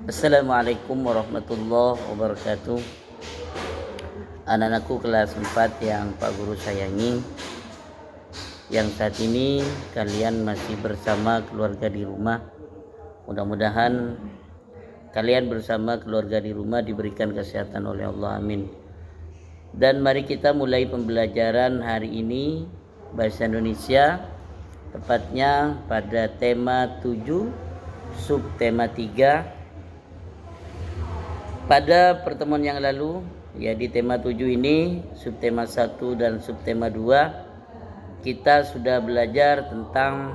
Assalamualaikum warahmatullahi wabarakatuh. Anak-anakku kelas 4 yang Pak Guru sayangi, yang saat ini kalian masih bersama keluarga di rumah. Mudah-mudahan kalian bersama keluarga di rumah diberikan kesehatan oleh Allah, amin. Dan mari kita mulai pembelajaran hari ini Bahasa Indonesia, tepatnya pada tema 7 subtema 3. Pada pertemuan yang lalu, ya di tema 7 ini, subtema 1 dan subtema 2, kita sudah belajar tentang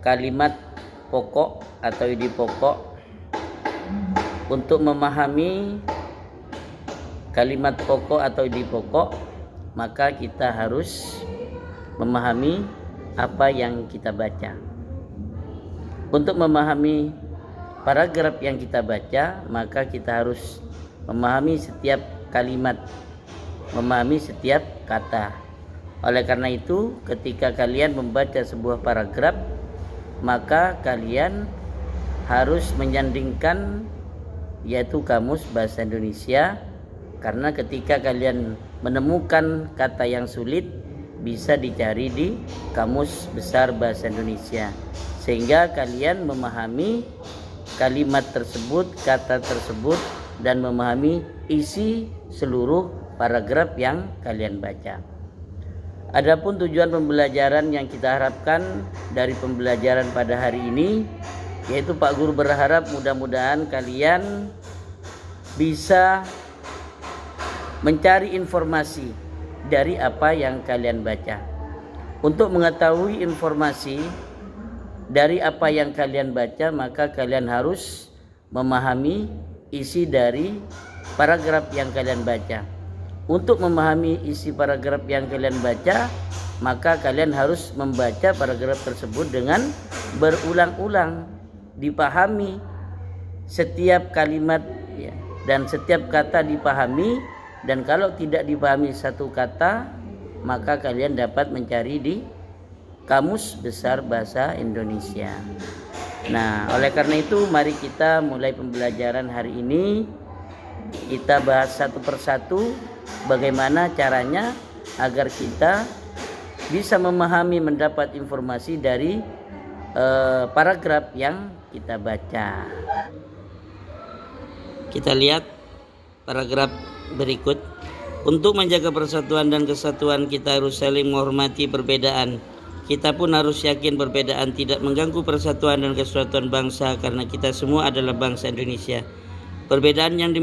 kalimat pokok atau ide pokok. Untuk memahami kalimat pokok atau ide pokok, maka kita harus memahami apa yang kita baca. Untuk memahami paragraf yang kita baca, maka kita harus memahami setiap kalimat, memahami setiap kata. Oleh karena itu, ketika kalian membaca sebuah paragraf, maka kalian harus menyandingkan, yaitu kamus bahasa Indonesia, karena ketika kalian menemukan kata yang sulit, bisa dicari di kamus besar bahasa Indonesia, sehingga kalian memahami kalimat tersebut, kata tersebut, dan memahami isi seluruh paragraf yang kalian baca. Adapun tujuan pembelajaran yang kita harapkan dari pembelajaran pada hari ini, yaitu Pak Guru berharap mudah-mudahan kalian bisa mencari informasi dari apa yang kalian baca. Untuk mengetahui informasi dari apa yang kalian baca, maka kalian harus memahami isi dari paragraf yang kalian baca. Untuk memahami isi paragraf yang kalian baca, maka kalian harus membaca paragraf tersebut dengan berulang-ulang, dipahami setiap kalimat ya, dan setiap kata dipahami. Dan kalau tidak dipahami satu kata, maka kalian dapat mencari di Kamus Besar Bahasa Indonesia. Nah, oleh karena itu mari kita mulai pembelajaran hari ini. Kita bahas satu persatu bagaimana caranya agar kita bisa memahami, mendapat informasi dari paragraf yang kita baca. Kita lihat paragraf berikut. Untuk menjaga persatuan dan kesatuan, kita harus saling menghormati perbedaan. Kita pun harus yakin perbedaan tidak mengganggu persatuan dan kesatuan bangsa, karena kita semua adalah bangsa Indonesia. Perbedaan yang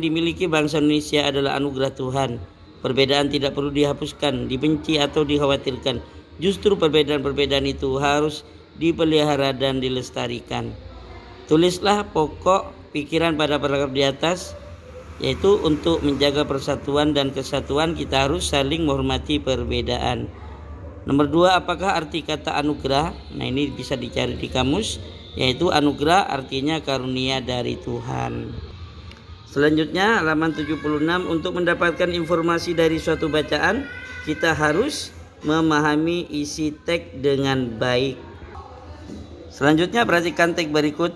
dimiliki bangsa Indonesia adalah anugerah Tuhan. Perbedaan tidak perlu dihapuskan, dibenci atau dikhawatirkan. Justru perbedaan-perbedaan itu harus dipelihara dan dilestarikan. Tulislah pokok pikiran pada paragraf di atas, yaitu untuk menjaga persatuan dan kesatuan kita harus saling menghormati perbedaan. Nomor 2, apakah arti kata anugerah? Nah, ini bisa dicari di kamus, yaitu anugerah artinya karunia dari Tuhan. Selanjutnya halaman 76, untuk mendapatkan informasi dari suatu bacaan, kita harus memahami isi teks dengan baik. Selanjutnya perhatikan teks berikut.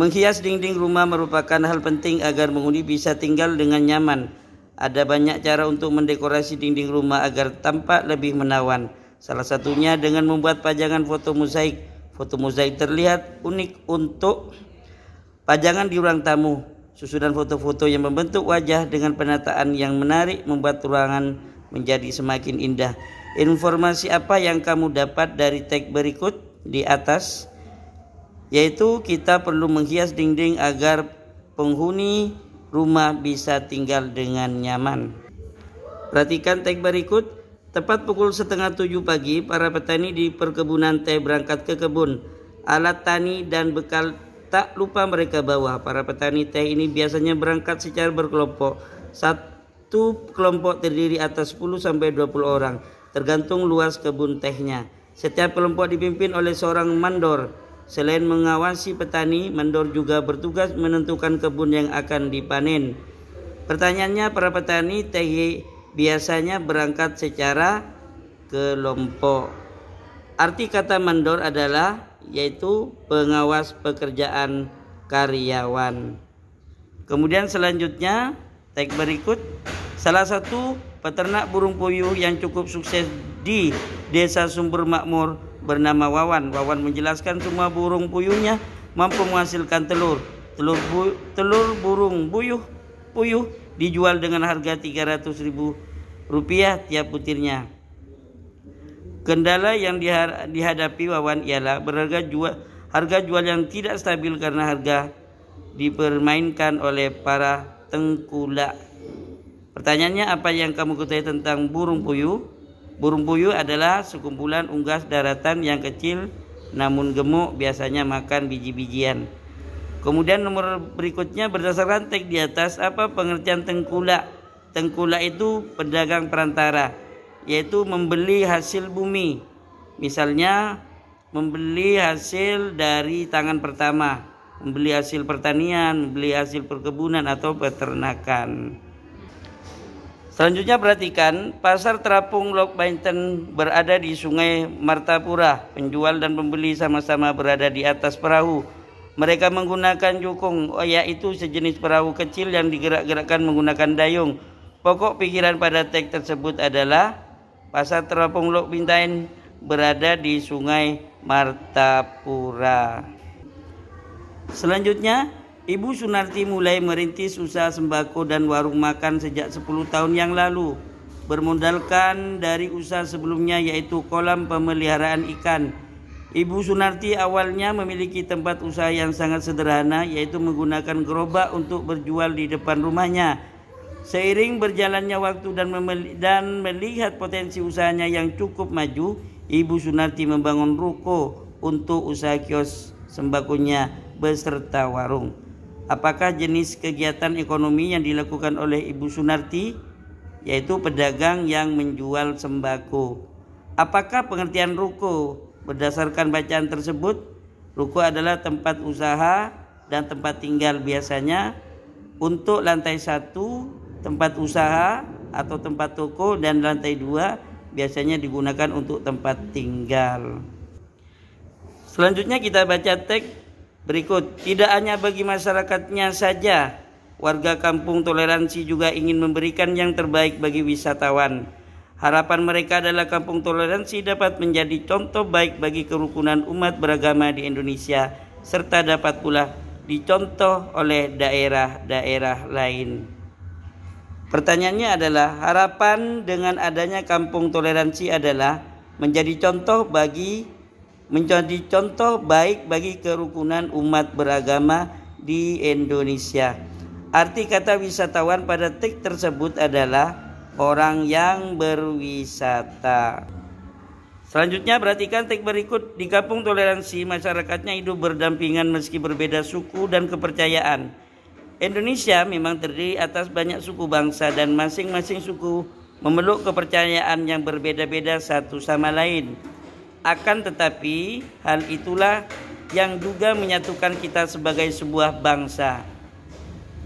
Menghias dinding rumah merupakan hal penting agar penghuni bisa tinggal dengan nyaman. Ada banyak cara untuk mendekorasi dinding rumah agar tampak lebih menawan. Salah satunya dengan membuat pajangan foto mozaik. Foto mozaik terlihat unik untuk pajangan di ruang tamu. Susunan foto-foto yang membentuk wajah dengan penataan yang menarik membuat ruangan menjadi semakin indah. Informasi apa yang kamu dapat dari teks berikut di atas? Yaitu kita perlu menghias dinding agar penghuni rumah bisa tinggal dengan nyaman. Perhatikan teks berikut. Tepat pukul 6:30 pagi, para petani di perkebunan teh berangkat ke kebun. Alat tani dan bekal tak lupa mereka bawa. Para petani teh ini biasanya berangkat secara berkelompok. Satu kelompok terdiri atas 10-20 orang, tergantung luas kebun tehnya. Setiap kelompok dipimpin oleh seorang mandor. Selain mengawasi petani, mandor juga bertugas menentukan kebun yang akan dipanen. Pertanyaannya, para petani teh biasanya berangkat secara kelompok. Arti kata mandor adalah yaitu pengawas pekerjaan karyawan. Kemudian selanjutnya teks berikut, salah satu peternak burung puyuh yang cukup sukses di Desa Sumber Makmur bernama Wawan. Wawan menjelaskan semua burung puyuhnya mampu menghasilkan telur. Telur burung puyuh dijual dengan harga Rp300.000 tiap butirnya. Kendala yang dihadapi Wawan ialah harga jual yang tidak stabil karena harga dipermainkan oleh para tengkulak. Pertanyaannya, apa yang kamu ketahui tentang burung puyuh? Burung puyuh adalah sekumpulan unggas daratan yang kecil namun gemuk, biasanya makan biji-bijian. Kemudian nomor berikutnya, berdasarkan teks di atas, apa pengertian tengkulak? Tengkulak itu pedagang perantara, yaitu membeli hasil bumi. Misalnya membeli hasil dari tangan pertama, membeli hasil pertanian, membeli hasil perkebunan atau peternakan. Selanjutnya perhatikan, pasar terapung Lok Bainten berada di Sungai Martapura. Penjual dan pembeli sama-sama berada di atas perahu. Mereka menggunakan jukung, yaitu sejenis perahu kecil yang digerak-gerakkan menggunakan dayung. Pokok pikiran pada teks tersebut adalah pasar terapung Lok Bainten berada di Sungai Martapura. Selanjutnya, Ibu Sunarti mulai merintis usaha sembako dan warung makan sejak 10 tahun yang lalu. Bermodalkan dari usaha sebelumnya, yaitu kolam pemeliharaan ikan. Ibu Sunarti awalnya memiliki tempat usaha yang sangat sederhana, yaitu menggunakan gerobak untuk berjual di depan rumahnya. Seiring berjalannya waktu dan melihat potensi usahanya yang cukup maju, Ibu Sunarti membangun ruko untuk usaha kios sembakonya beserta warung. Apakah jenis kegiatan ekonomi yang dilakukan oleh Ibu Sunarti? Yaitu pedagang yang menjual sembako. Apakah pengertian ruko? Berdasarkan bacaan tersebut, ruko adalah tempat usaha dan tempat tinggal, biasanya untuk lantai 1 tempat usaha atau tempat toko, dan lantai 2 biasanya digunakan untuk tempat tinggal. Selanjutnya kita baca teks berikut. Tidak hanya bagi masyarakatnya saja, warga kampung toleransi juga ingin memberikan yang terbaik bagi wisatawan. Harapan mereka adalah kampung toleransi dapat menjadi contoh baik bagi kerukunan umat beragama di Indonesia, serta dapat pula dicontoh oleh daerah-daerah lain. Pertanyaannya adalah, harapan dengan adanya kampung toleransi adalah menjadi contoh baik bagi kerukunan umat beragama di Indonesia. Arti kata wisatawan pada teks tersebut adalah orang yang berwisata. Selanjutnya perhatikan teks berikut. Di kampung toleransi, masyarakatnya hidup berdampingan meski berbeda suku dan kepercayaan. Indonesia memang terdiri atas banyak suku bangsa dan masing-masing suku memeluk kepercayaan yang berbeda-beda satu sama lain. Akan tetapi, hal itulah yang juga menyatukan kita sebagai sebuah bangsa.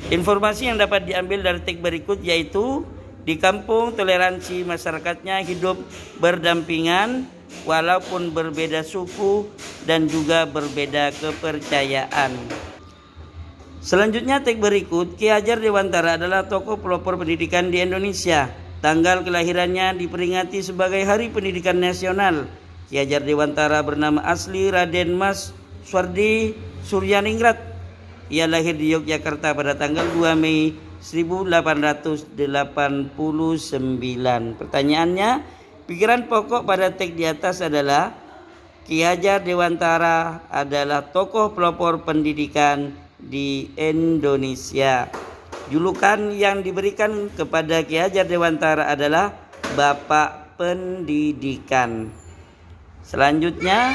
Informasi yang dapat diambil dari teks berikut yaitu, di kampung toleransi masyarakatnya hidup berdampingan walaupun berbeda suku dan juga berbeda kepercayaan. Selanjutnya teks berikut, Ki Hajar Dewantara adalah tokoh pelopor pendidikan di Indonesia. Tanggal kelahirannya diperingati sebagai Hari Pendidikan Nasional. Ki Hajar Dewantara bernama asli Raden Mas Swardi Suryaningrat. Ia lahir di Yogyakarta pada tanggal 2 Mei 1889. Pertanyaannya, pikiran pokok pada teks di atas adalah, Ki Hajar Dewantara adalah tokoh pelopor pendidikan di Indonesia. Julukan yang diberikan kepada Ki Hajar Dewantara adalah Bapak Pendidikan. Selanjutnya,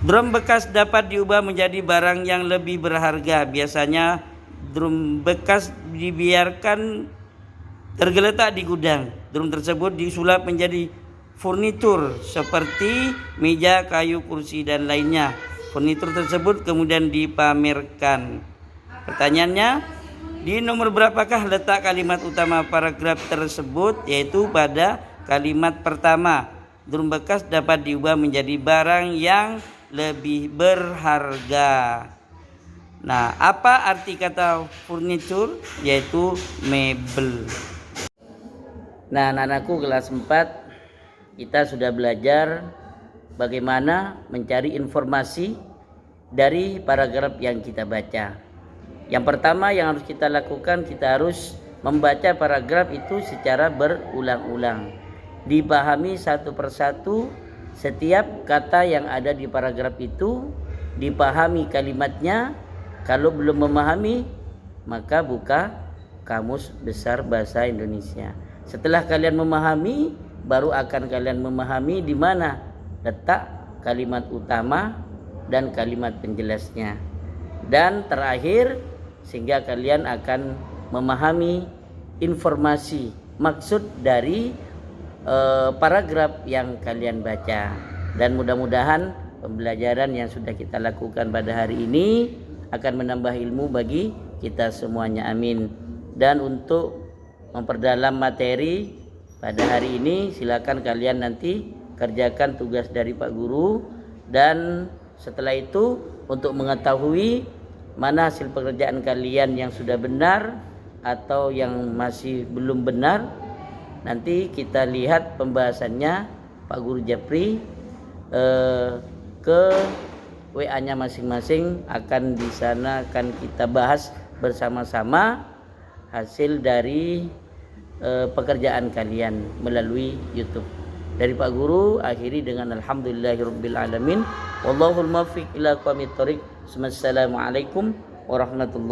drum bekas dapat diubah menjadi barang yang lebih berharga. Biasanya drum bekas dibiarkan tergeletak di gudang. Drum tersebut disulap menjadi furnitur seperti meja, kayu, kursi, dan lainnya. Furnitur tersebut kemudian dipamerkan. Pertanyaannya, di nomor berapakah letak kalimat utama paragraf tersebut? Yaitu pada kalimat pertama. Drum bekas dapat diubah menjadi barang yang lebih berharga. Nah, apa arti kata furniture? Yaitu mebel. Nah, anak-anakku kelas 4 kita sudah belajar bagaimana mencari informasi dari paragraf yang kita baca. Yang pertama yang harus kita lakukan, kita harus membaca paragraf itu secara berulang-ulang. Dipahami satu persatu setiap kata yang ada di paragraf itu, dipahami kalimatnya. Kalau belum memahami, maka buka Kamus Besar Bahasa Indonesia. Setelah kalian memahami, baru akan kalian memahami di mana letak kalimat utama dan kalimat penjelasnya. Dan terakhir, sehingga kalian akan memahami informasi maksud dari paragraf yang kalian baca. Dan mudah-mudahan pembelajaran yang sudah kita lakukan pada hari ini akan menambah ilmu bagi kita semuanya, amin. Dan untuk memperdalam materi pada hari ini, silakan kalian nanti kerjakan tugas dari Pak Guru. Dan setelah itu, untuk mengetahui mana hasil pekerjaan kalian yang sudah benar atau yang masih belum benar, nanti kita lihat pembahasannya Pak Guru Japri ke WA-nya masing-masing. Akan di sana akan kita bahas bersama-sama hasil dari pekerjaan kalian melalui YouTube. Dari Pak Guru akhiri dengan alhamdulillahirabbil alamin. Wallahul muwaffiq ila aqwamit thoriq. Wassalamualaikum warahmatullahi